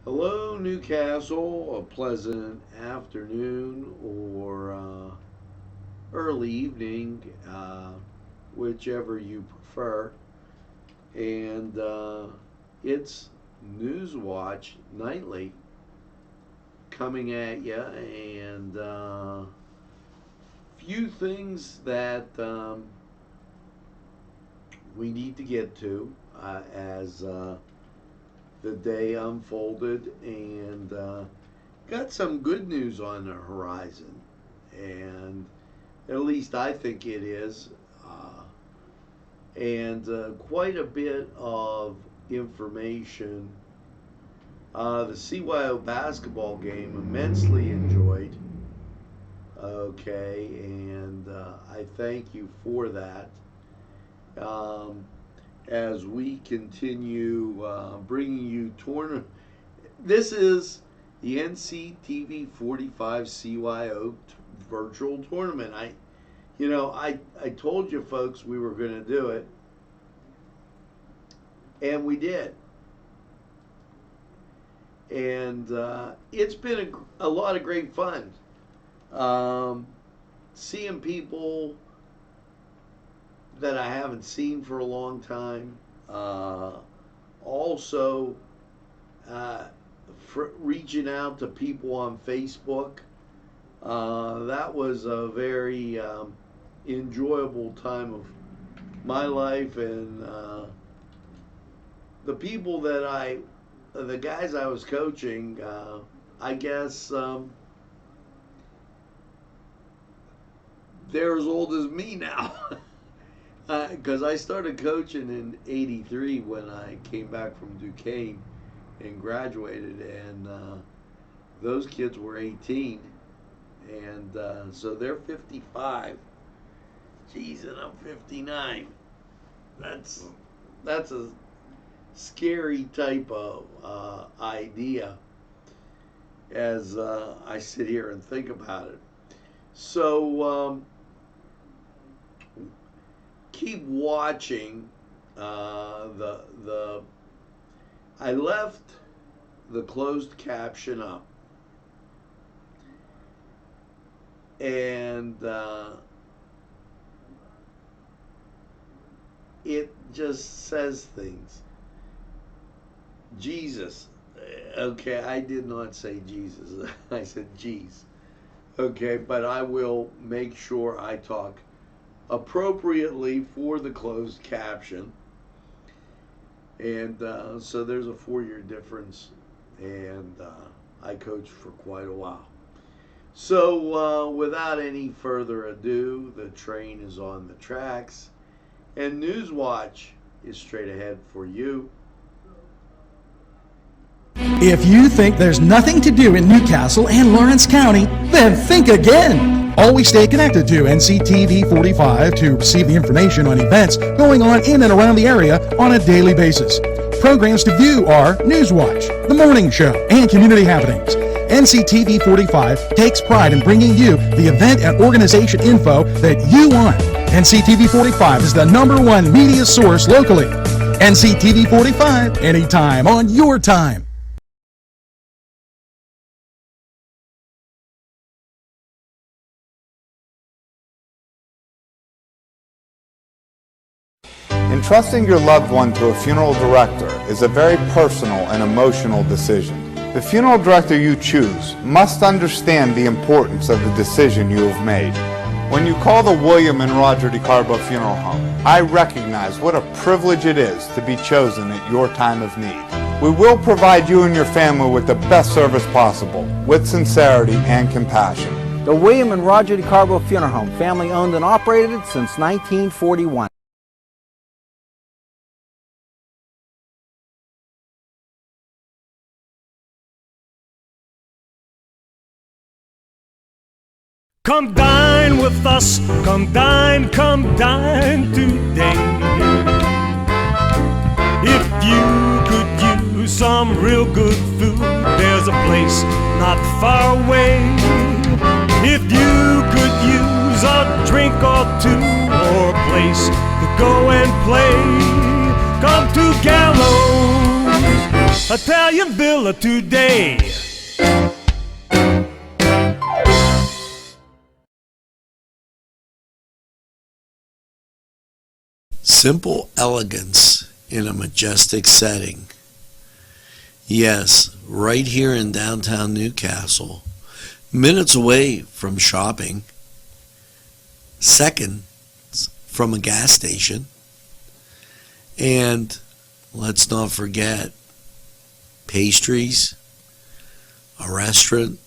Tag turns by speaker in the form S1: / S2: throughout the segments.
S1: Hello, Newcastle. A pleasant afternoon or early evening, whichever you prefer. And it's Newswatch Nightly coming at you, and few things that we need to get to as the day unfolded, and got some good news on the horizon, and at least I think it is, and quite a bit of information. The CYO basketball game, immensely enjoyed. Okay, and I thank you for that. Um, as we continue bringing you tournament. This is the NCTV45 CYO virtual tournament. I told you folks we were going to do it, and we did. And it's been a lot of great fun. Seeing people that I haven't seen for a long time. Also, reaching out to people on Facebook. That was a very enjoyable time of my life, and the guys I was coaching, I guess they're as old as me now. Because I started coaching in '83 when I came back from Duquesne and graduated, and those kids were 18, and so they're 55. Geez, and I'm 59. That's a scary type of idea as I sit here and think about it. So keep watching the I left the closed caption up, and it just says things. Jesus. Okay, I did not say Jesus. I said geez. Okay, but I will make sure I talk appropriately for the closed caption. And so there's a 4-year difference, and I coached for quite a while. So without any further ado, the train is on the tracks, and Newswatch is straight ahead for you.
S2: If you think there's nothing to do in Newcastle and Lawrence County, then think again. Always stay connected to NCTV45 to receive the information on events going on in and around the area on a daily basis. Programs to view are Newswatch, The Morning Show, and Community Happenings. NCTV45 takes pride in bringing you the event and organization info that you want. NCTV45 is the #1 media source locally. NCTV45, anytime on your time.
S3: Entrusting your loved one to a funeral director is a very personal and emotional decision. The funeral director you choose must understand the importance of the decision you have made. When you call the William and Roger DeCarbo Funeral Home, I recognize what a privilege it is to be chosen at your time of need. We will provide you and your family with the best service possible, with sincerity and compassion.
S4: The William and Roger DeCarbo Funeral Home, family owned and operated since 1941.
S5: Come dine with us, come dine today. If you could use some real good food, there's a place not far away. If you could use a drink or two, or a place to go and play, come to Gallows Italian Villa today.
S1: Simple elegance in a majestic setting. Yes, right here in downtown Newcastle, minutes away from shopping, seconds from a gas station, and let's not forget pastries, a restaurant,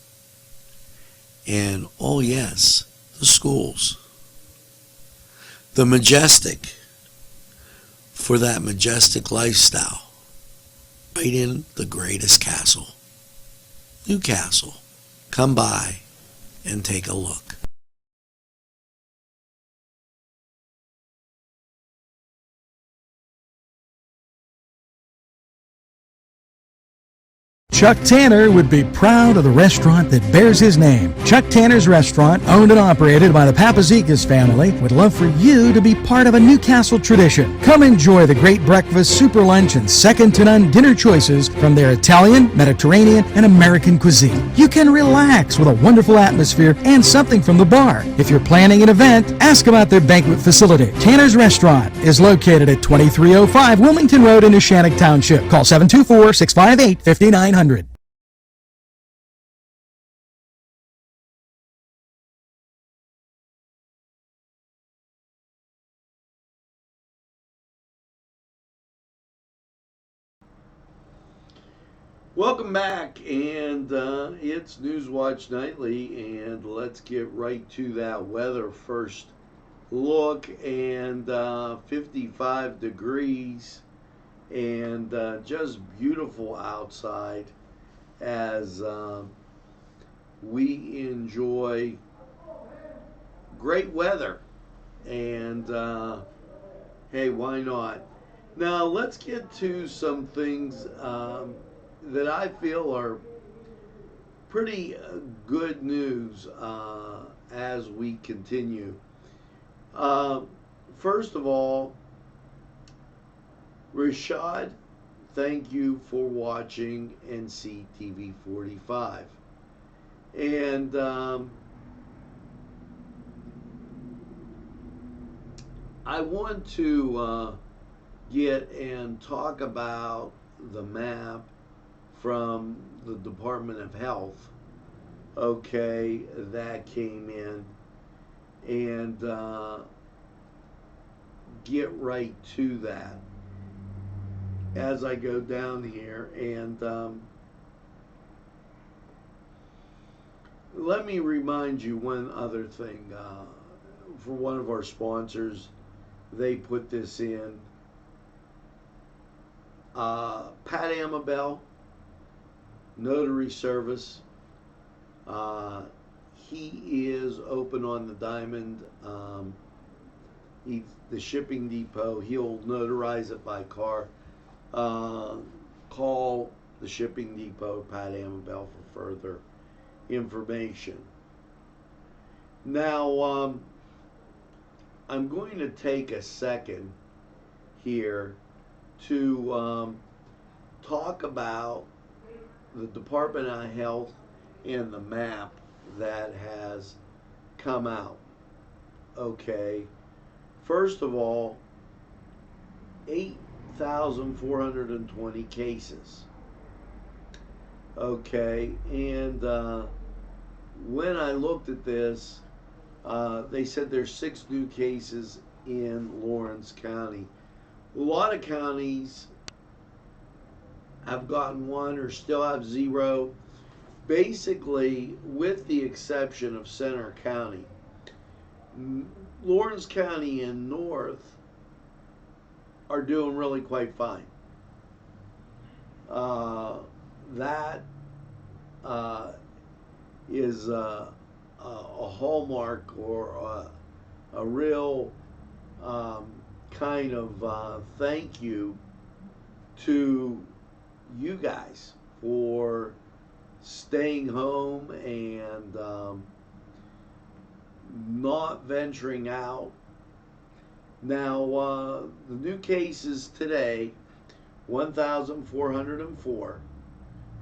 S1: and oh yes, the schools. The majestic for that majestic lifestyle, right in the greatest castle, Newcastle. Come by and take a look.
S2: Chuck Tanner would be proud of the restaurant that bears his name. Chuck Tanner's Restaurant, owned and operated by the Papazikas family, would love for you to be part of a Newcastle tradition. Come enjoy the great breakfast, super lunch, and second-to-none dinner choices from their Italian, Mediterranean, and American cuisine. You can relax with a wonderful atmosphere and something from the bar. If you're planning an event, ask about their banquet facility. Tanner's Restaurant is located at 2305 Wilmington Road in Neshannock Township. Call 724-658-5900.
S1: Welcome back, and it's Newswatch Nightly, and let's get right to that weather first. Look, and 55 degrees, and just beautiful outside as we enjoy great weather, and hey, why not? Now let's get to some things that I feel are pretty good news as we continue. First of all, Rashad, thank you for watching NCTV45. And I want to get and talk about the map from the Department of Health, okay, that came in, and get right to that as I go down here. And let me remind you one other thing. For one of our sponsors, they put this in. Pat Amabel, Notary Service. He is open on the Diamond. He's the shipping depot. He'll notarize it by car. Call the shipping depot, Pat Amabel, for further information. Now, I'm going to take a second here to talk about the Department of Health and the map that has come out. Okay, first of all, 8,420 cases. Okay, and when I looked at this, they said there's 6 new cases in Lawrence County. A lot of counties have gotten 1 or still have 0. Basically, with the exception of Center County, Lawrence County and North are doing really quite fine. That is a hallmark or a real kind of thank you to you guys for staying home and not venturing out. Now, the new cases today 1,404,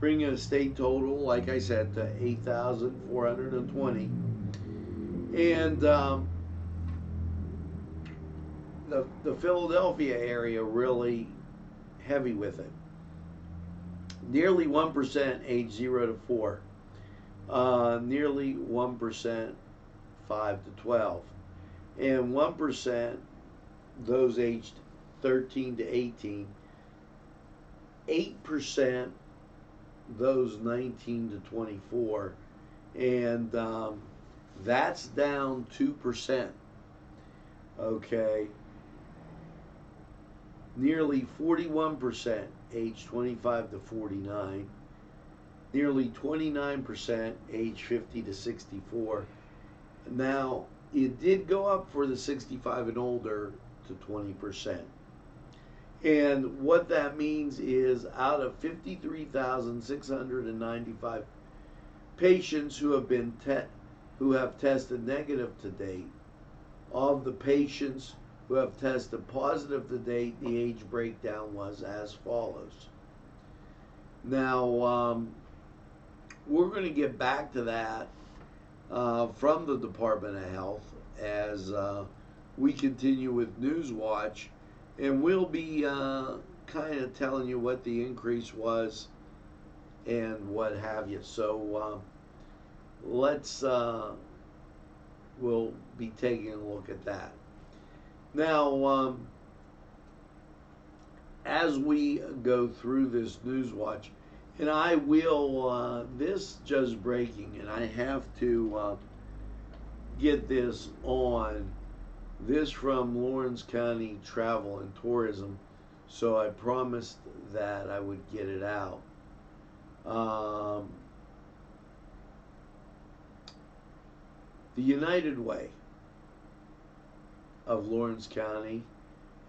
S1: bringing a state total, like I said, to 8,420. And the Philadelphia area really heavy with it. Nearly 1% age 0 to 4. Nearly 1% 5 to 12. And 1% those aged 13 to 18. 8% those 19 to 24. And that's down 2%. Okay. Nearly 41% age 25 to 49. Nearly 29% age 50 to 64. Now, it did go up for the 65 and older to 20%. And what that means is out of 53,695 patients who have been who have tested negative to date, of the patients who have tested positive to date, the age breakdown was as follows. Now, we're going to get back to that from the Department of Health as we continue with Newswatch, and we'll be kind of telling you what the increase was and what have you. So we'll be taking a look at that. Now, as we go through this Newswatch, and I will, this just breaking, and I have to get this on, this from Lawrence County Travel and Tourism, so I promised that I would get it out. The United Way of Lawrence County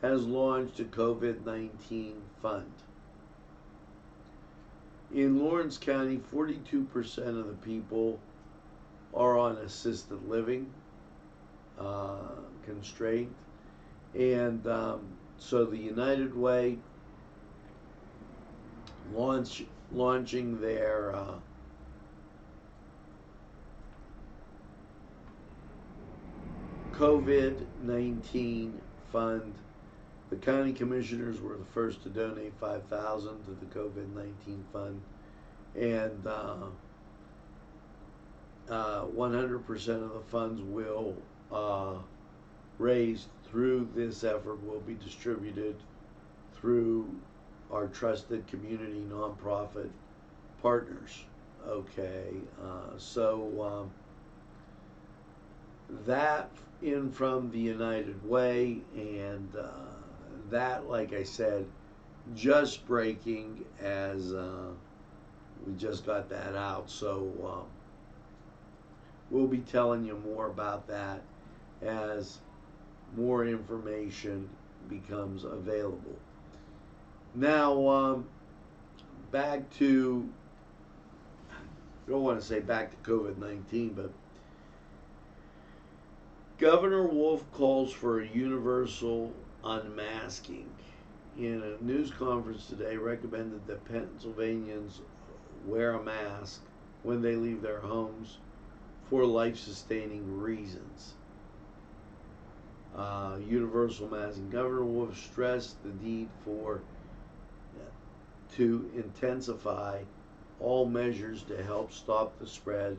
S1: has launched a COVID-19 fund. In Lawrence County, 42% of the people are on assisted living constraint, and so the United Way launching their COVID-19 fund. The county commissioners were the first to donate $5,000 to the COVID-19 fund, and 100% of the funds will raised through this effort will be distributed through our trusted community nonprofit partners. Okay, so that in from the United Way, and that, like I said, just breaking as we just got that out. So we'll be telling you more about that as more information becomes available. Now, back to, I don't want to say back to COVID-19, but Governor Wolf calls for a universal unmasking. In a news conference today, recommended that Pennsylvanians wear a mask when they leave their homes for life-sustaining reasons. Universal masking. Governor Wolf stressed the need to intensify all measures to help stop the spread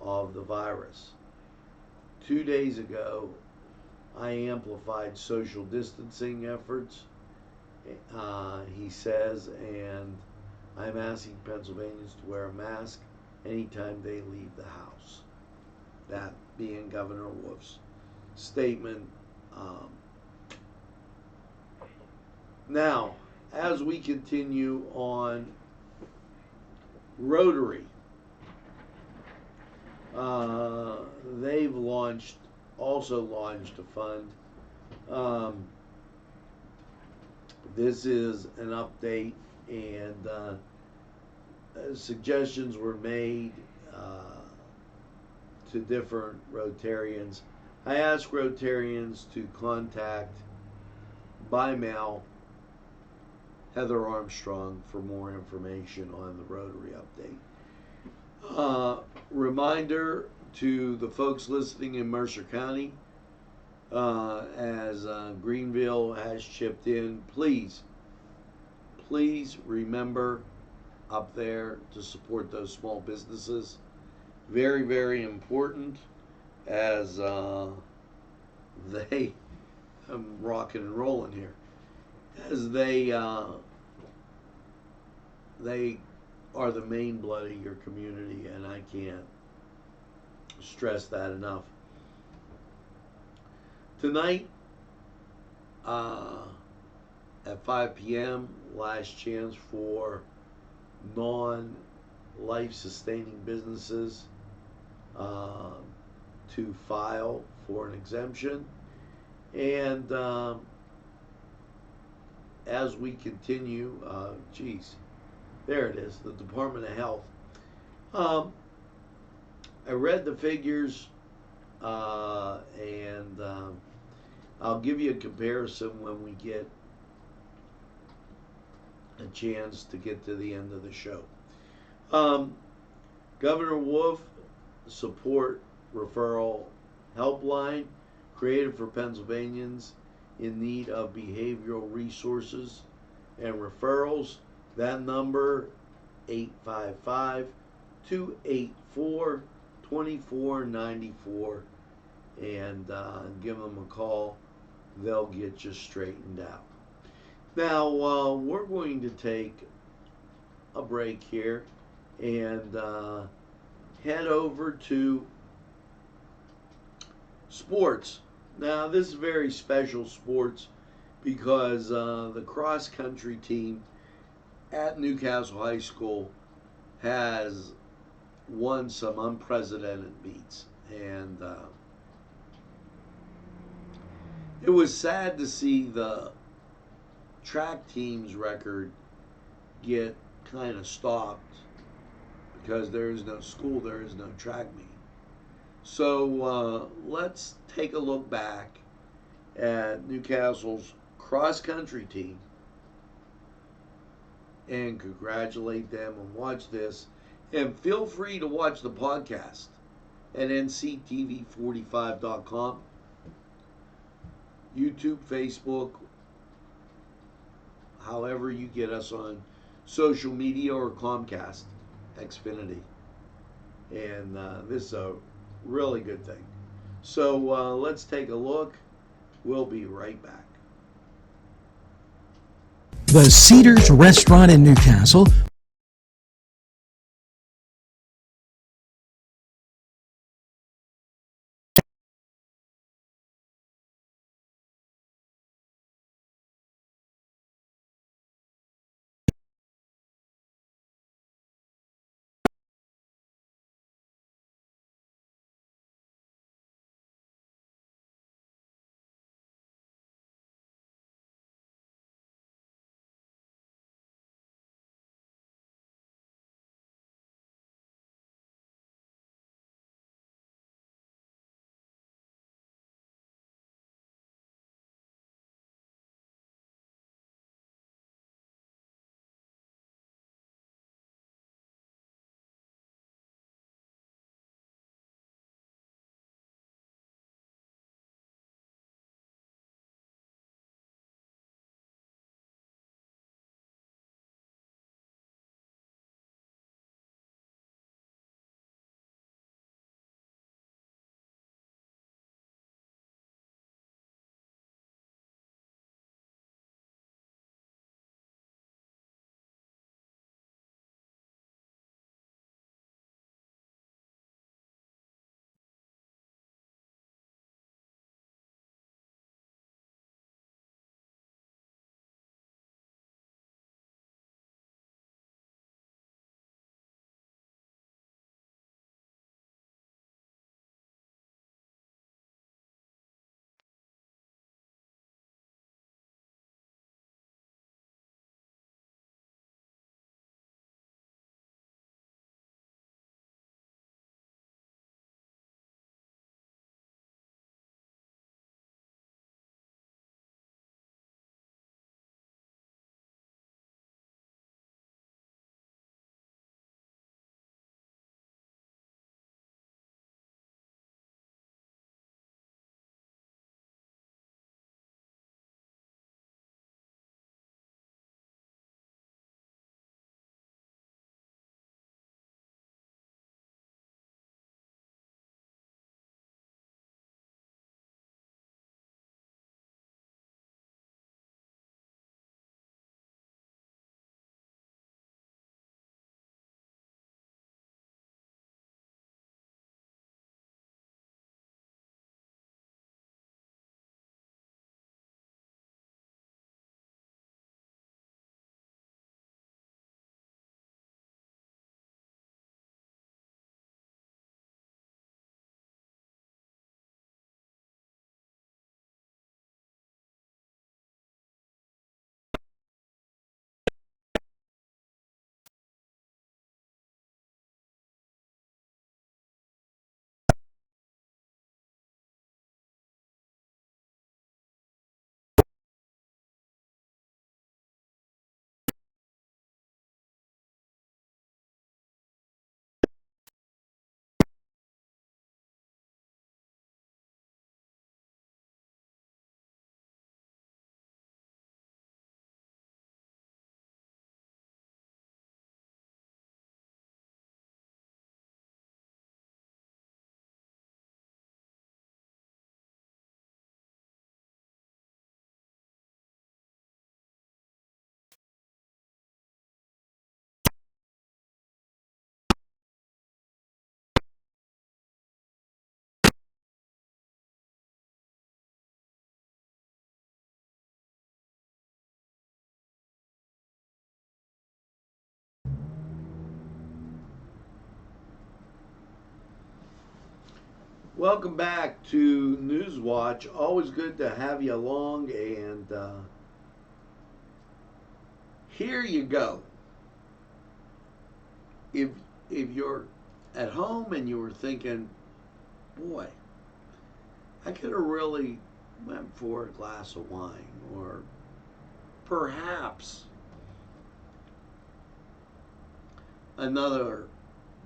S1: of the virus. 2 days ago, I amplified social distancing efforts, he says, and I'm asking Pennsylvanians to wear a mask anytime they leave the house. That being Governor Wolf's statement. Now, as we continue on, Rotary, they've also launched a fund. This is an update, and suggestions were made to different Rotarians. I asked Rotarians to contact by mail Heather Armstrong for more information on the Rotary update. Reminder to the folks listening in Mercer County, as Greenville has chipped in, please remember up there to support those small businesses. Very, very important as they, I'm rocking and rolling here, as they are the main blood of your community, and I can't stress that enough. Tonight, at 5 p.m., last chance for non-life sustaining businesses to file for an exemption. And as we continue, there it is, the Department of Health. I read the figures, and I'll give you a comparison when we get a chance to get to the end of the show. Governor Wolf support referral helpline created for Pennsylvanians in need of behavioral resources and referrals. That number 855-284-2494, and give them a call. They'll get you straightened out. Now, we're going to take a break here and head over to sports. Now, this is very special sports because the cross country team at Newcastle High School has won some unprecedented beats, and it was sad to see the track team's record get kind of stopped because there is no school, there is no track meet. So let's take a look back at Newcastle's cross country team and congratulate them and watch this. And feel free to watch the podcast at NCTV45.com, YouTube, Facebook, however you get us on social media, or Comcast, Xfinity. And this is a really good thing. So let's take a look. We'll be right back.
S2: The Cedars Restaurant in Newcastle
S1: Welcome back to Newswatch. Always good to have you along, and here you go. If you're at home and you were thinking, boy, I could have really went for a glass of wine, or perhaps another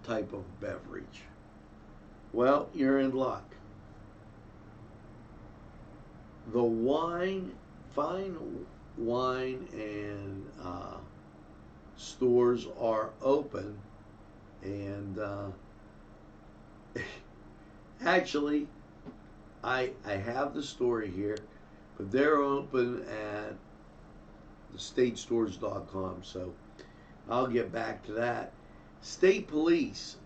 S1: type of beverage. Well, you're in luck. The fine wine and stores are open, and actually, I have the story here, but they're open at thestatestores.com, so I'll get back to that. State police,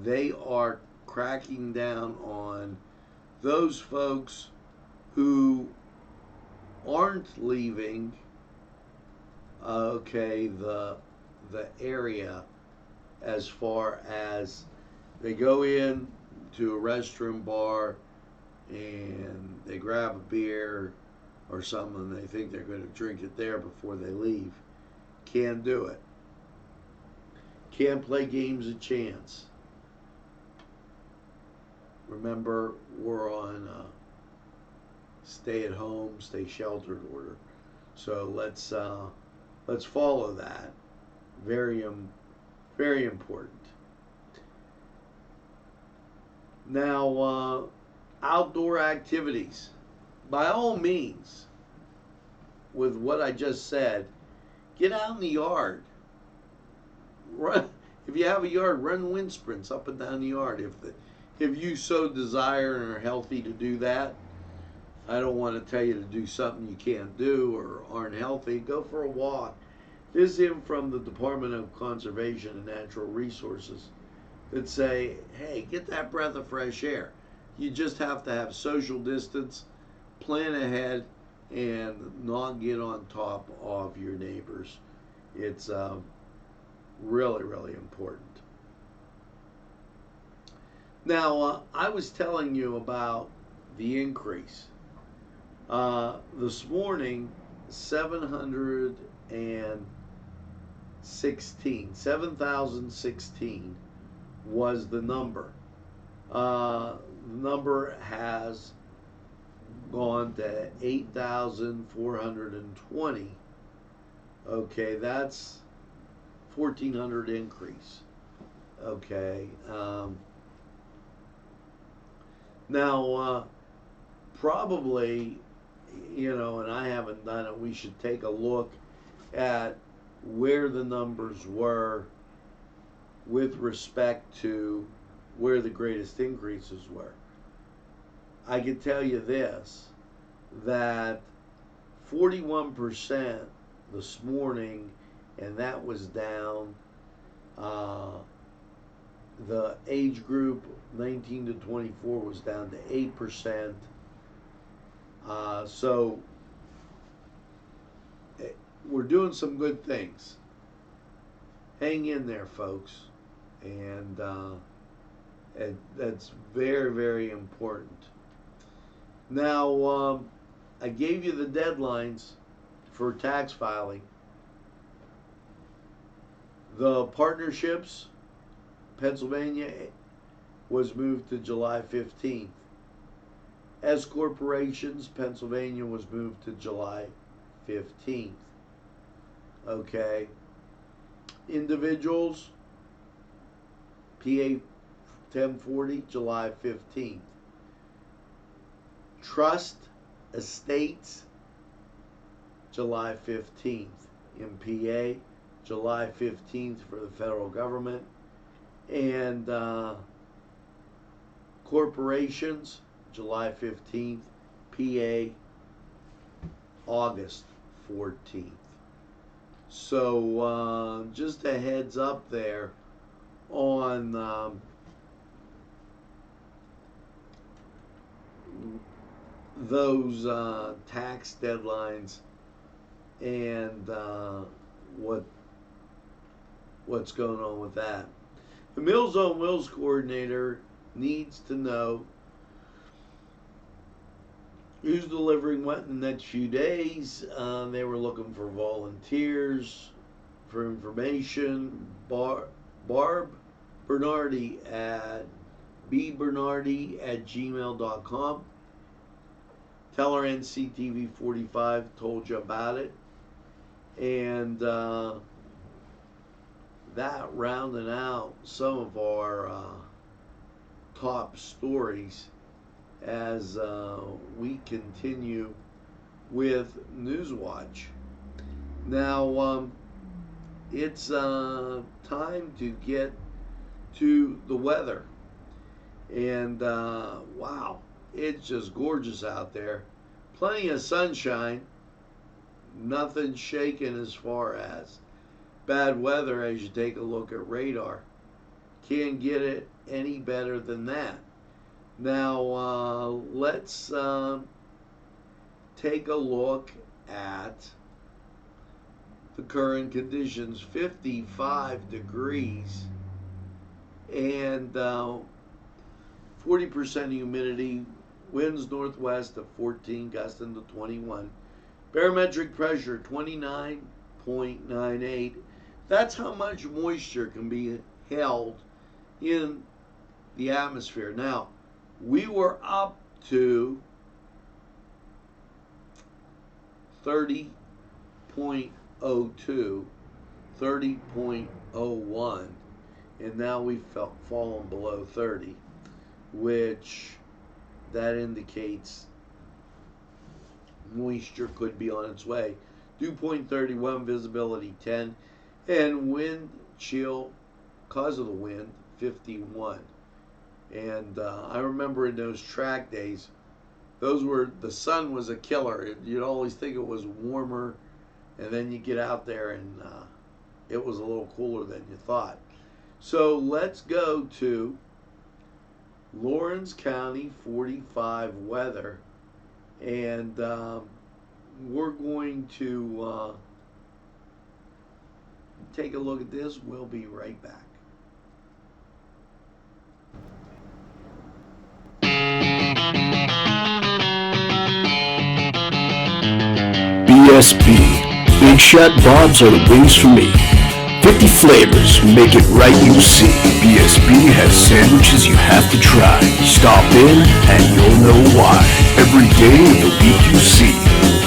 S1: they are cracking down on those folks who aren't leaving the area, as far as they go in to a restroom, bar, and they grab a beer or something, and they think they're going to drink it there before they leave. Can't do it. Can't play games of chance. Remember, we're on stay at home, stay sheltered order. So let's follow that. Very important. Now, outdoor activities. By all means, with what I just said, get out in the yard. Run, if you have a yard, run wind sprints up and down the yard. If you so desire and are healthy to do that. I don't want to tell you to do something you can't do or aren't healthy. Go for a walk. This is in from the Department of Conservation and Natural Resources that say, hey, get that breath of fresh air. You just have to have social distance, plan ahead, and not get on top of your neighbors. It's really important. Now, I was telling you about the increase. This morning, 7,016 was the number. The number has gone to 8,420. Okay, that's 1,400 increase. Okay. Now, probably, and I haven't done it, we should take a look at where the numbers were with respect to where the greatest increases were. I can tell you this, that 41% this morning, and that was down. The age group 19 to 24 was down to 8%. So we're doing some good things. Hang in there, folks, and that's very important. Now, I gave you the deadlines for tax filing. The partnerships, Pennsylvania, was moved to July 15th. S corporations, Pennsylvania, was moved to July 15th. Okay. Individuals, PA 1040, July 15th. Trust estates, July 15th. In PA, July 15th for the federal government. And corporations, July 15th. PA, August 14th. So just a heads up there on those tax deadlines and what's going on with that. The Meals on Wheels coordinator needs to know who's delivering what in the next few days. They were looking for volunteers for information. Barb Bernardi at bbernardi@gmail.com. Tell her NCTV45 told you about it. And that rounding out some of our top stories as we continue with Newswatch. Now, it's time to get to the weather. And wow, it's just gorgeous out there. Plenty of sunshine. Nothing shaking as far as bad weather as you take a look at radar. Can't get it any better than that. Now, let's take a look at the current conditions. 55 degrees and 40% humidity, winds northwest of 14, gusting to 21. Barometric pressure 29.98. That's how much moisture can be held in the atmosphere. Now, we were up to 30.02, 30.01, and now we've fallen below 30, which that indicates moisture could be on its way. Dew point 31, visibility 10, and wind chill, cause of the wind, 51. And I remember in those track days, the sun was a killer. You'd always think it was warmer, and then you get out there and it was a little cooler than you thought. So let's go to Lawrence County 45 weather, and we're going to take a look at this. We'll be right back.
S6: BSB. Big Shot Bobs are the wings for me. 50 flavors, make it right, you'll see. BSB has sandwiches you have to try. Stop in and you'll know why. Every day of the week you see.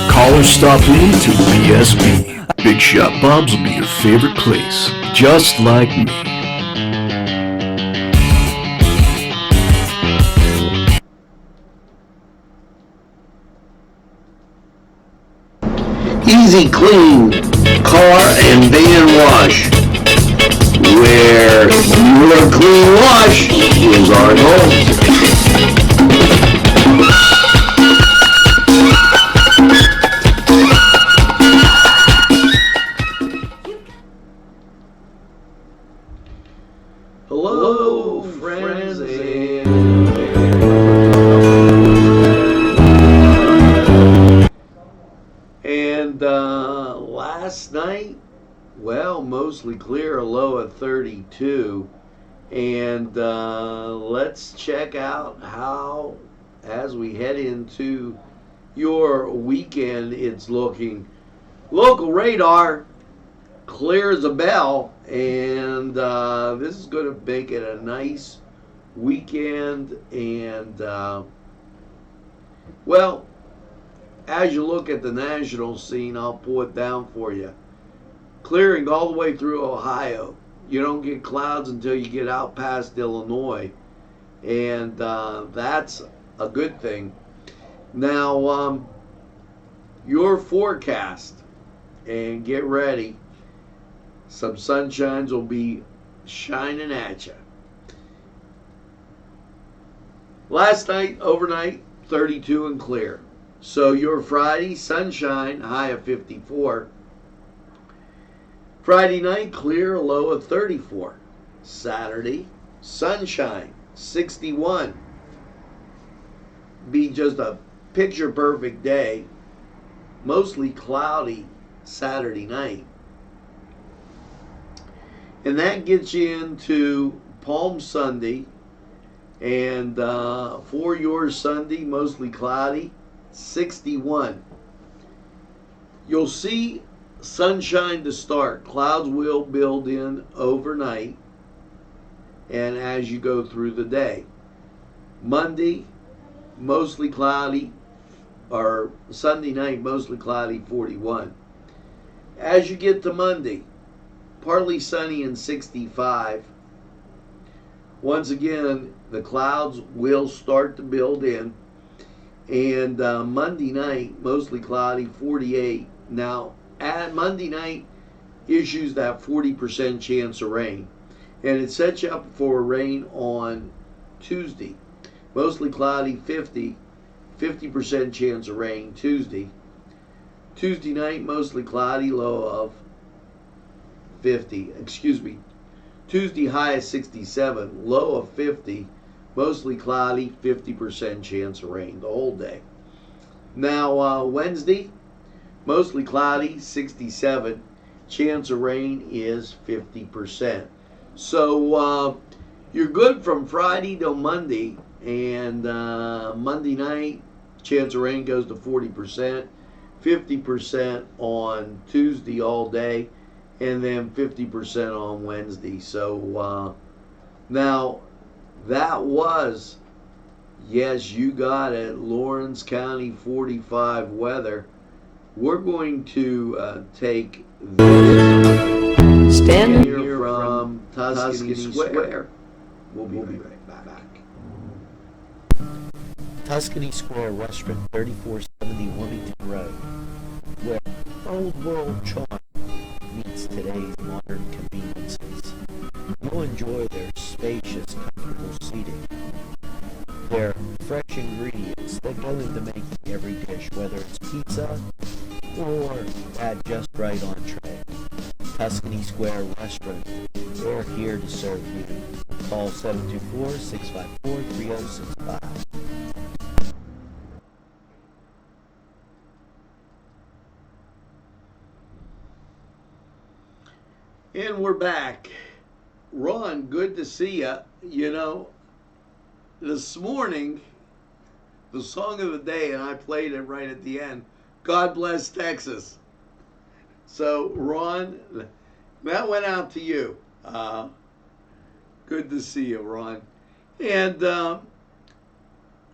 S6: Call or stop in to BSB. Big Shot Bobs will be your favorite place, just like me.
S1: Easy Clean Car and Van Wash, where your clean wash is our goal. Hello, friends, and last night, well, mostly clear, a low of 32. And let's check out how, as we head into your weekend, it's looking. Local radar clear as a bell, and this is going to make it a nice weekend. And well, as you look at the national scene, I'll pull it down for you. Clearing all the way through Ohio. You don't get clouds until you get out past Illinois, and that's a good thing. Now, your forecast, and get ready. Some sunshines will be shining at you. Last night, overnight, 32 and clear. So your Friday, sunshine, high of 54. Friday night, clear, a low of 34. Saturday, sunshine, 61. Be just a picture perfect day. Mostly cloudy Saturday night. And that gets you into Palm Sunday. And for your Sunday, mostly cloudy, 61. You'll see sunshine to start. Clouds will build in overnight and as you go through the day. Monday, mostly cloudy, or Sunday night, mostly cloudy, 41. As you get to Monday, partly sunny and 65. Once again, the clouds will start to build in. And Monday night, mostly cloudy, 48. Now, at Monday night, issues that 40% chance of rain. And it sets you up for rain on Tuesday. Mostly cloudy, 50% chance of rain Tuesday. Tuesday night, mostly cloudy, low of 50. Tuesday high is 67, low of 50, mostly cloudy, 50% chance of rain the whole day. Now, Wednesday, mostly cloudy, 67, chance of rain is 50%. So you're good from Friday to Monday, and Monday night, chance of rain goes to 40%, 50% on Tuesday all day, and then 50% on Wednesday. So now that was, yes, you got it, Lawrence County 45 weather. We're going to take this
S7: Stand
S1: here from Tuscany Square. We'll be right back.
S7: Tuscany Square Restaurant, 3470 Wilmington Road, where old world charm meets today's modern conveniences. You'll enjoy their spacious, comfortable seating, their fresh ingredients that go into making every dish, whether it's pizza or that just right entree. Tuscany Square Restaurant, they're here to serve you. Call 724-654-3065.
S1: And we're back. Ron, good to see you. You know, this morning, the song of the day, and I played it right at the end, God Bless Texas. So, Ron, that went out to you. Good to see you, Ron. And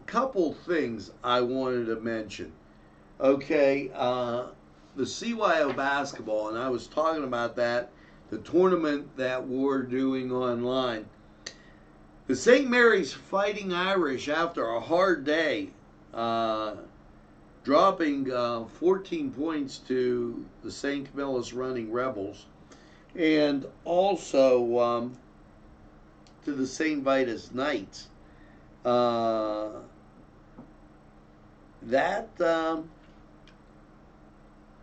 S1: couple things I wanted to mention. Okay, the CYO basketball, and I was talking about that, the tournament that we're doing online. The St. Mary's Fighting Irish, after a hard day, dropping 14 points to the St. Camillus Running Rebels, and also to the St. Vitus Knights. That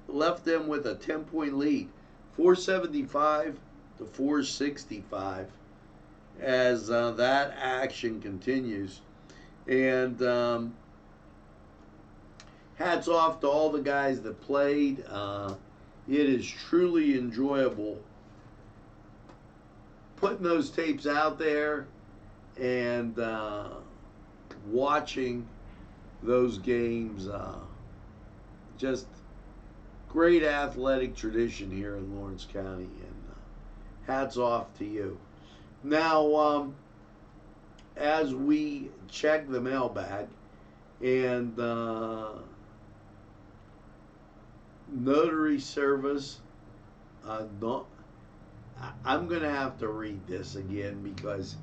S1: left them with a 10-point lead, 475 to 465, as that action continues. And hats off to all the guys that played. It is truly enjoyable putting those tapes out there and watching those games. Just great athletic tradition here in Lawrence County, and hats off to you. Now, as we check the mailbag, and notary service, I'm going to have to read this again, because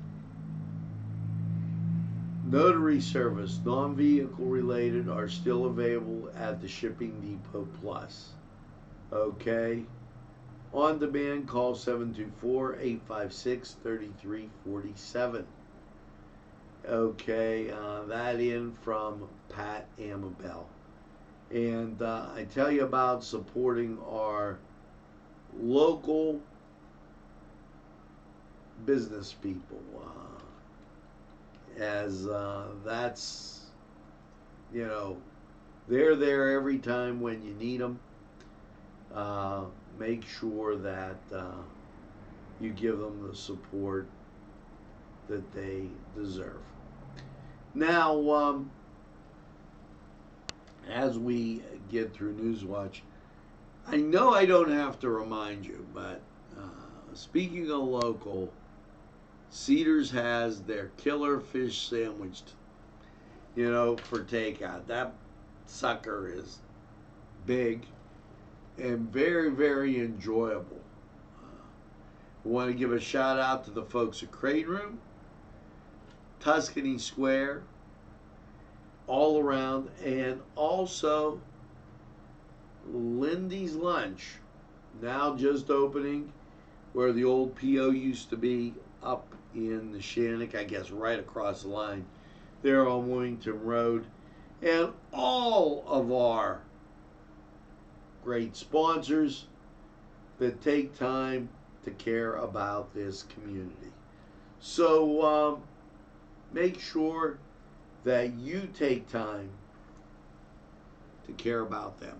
S1: notary service, non-vehicle related, are still available at the Shipping Depot Plus. Okay? On demand, call 724-856-3347. Okay, that in from Pat Amabel. And I tell you about supporting our local business people, as that's, you know, they're there every time when you need them. Make sure that you give them the support that they deserve. Now, as we get through Newswatch, I know I don't have to remind you, but speaking of local, Cedars has their killer fish sandwich, for takeout. That sucker is big and very, very enjoyable. I want to give a shout out to the folks at Crate Room, Tuscany Square, all around, and also Lindy's Lunch, now just opening where the old PO used to be, up in the Shannock, I guess right across the line there on Wilmington Road. And all of our great sponsors that take time to care about this community. So make sure that you take time to care about them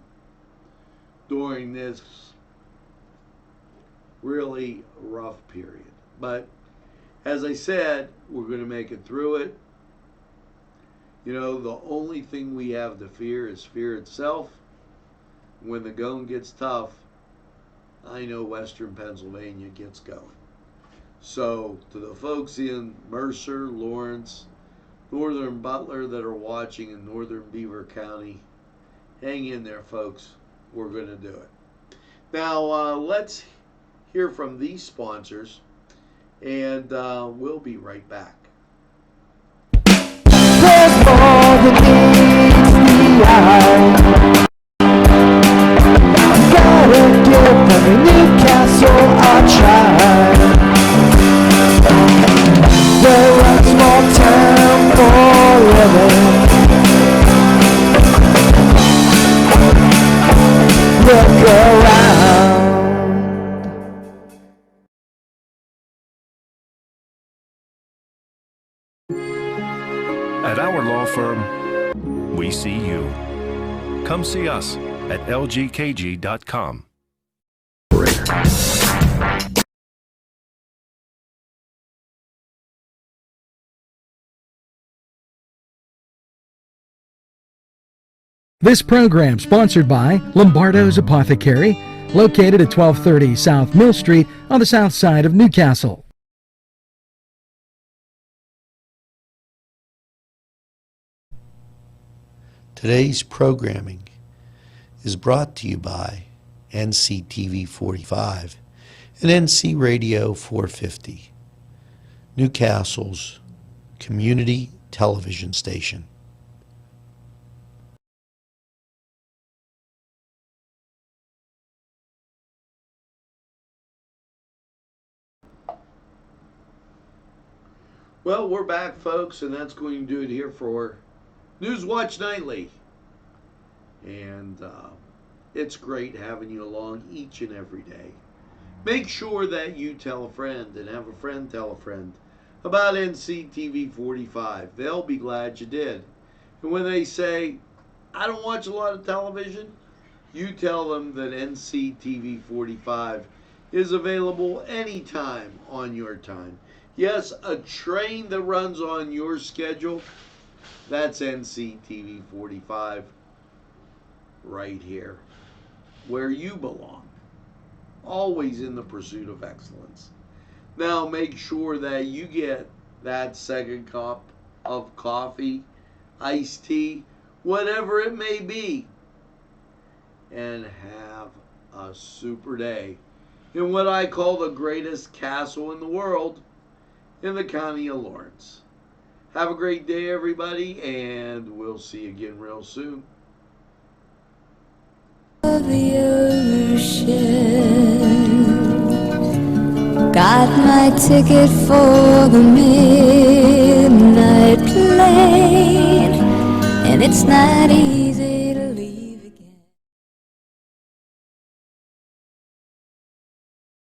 S1: during this really rough period. But as I said, we're going to make it through it. The only thing we have to fear is fear itself. When the going gets tough, I know Western Pennsylvania gets going. So to the folks in Mercer, Lawrence, Northern Butler that are watching in Northern Beaver County, hang in there, folks. We're going to do it. Now, let's hear from these sponsors, and we'll be right back.
S8: There's more than meets the eye. Gotta give every Newcastle a try. They're a small town for living. Look around.
S5: At our law firm, we see you. Come see us at lgkg.com.
S2: This program sponsored by Lombardo's Apothecary, located at 1230 South Mill Street on the south side of Newcastle.
S1: Today's programming is brought to you by NCTV45 and NC Radio 450, Newcastle's community television station. Well, we're back, folks, and that's going to do it here for Newswatch Nightly. And it's great having you along each and every day. Make sure that you tell a friend and have a friend tell a friend about NCTV45. They'll be glad you did. And when they say, I don't watch a lot of television, you tell them that NCTV45 is available anytime on your time. Yes, a train that runs on your schedule, that's NCTV45 right here, where you belong, always in the pursuit of excellence. Now make sure that you get that second cup of coffee, iced tea, whatever it may be, and have a super day in what I call the greatest castle in the world, in the county of Lawrence. Have a great day, everybody, and we'll see you again real soon.
S9: The ocean, got my ticket for the midnight plane, and it's not easy.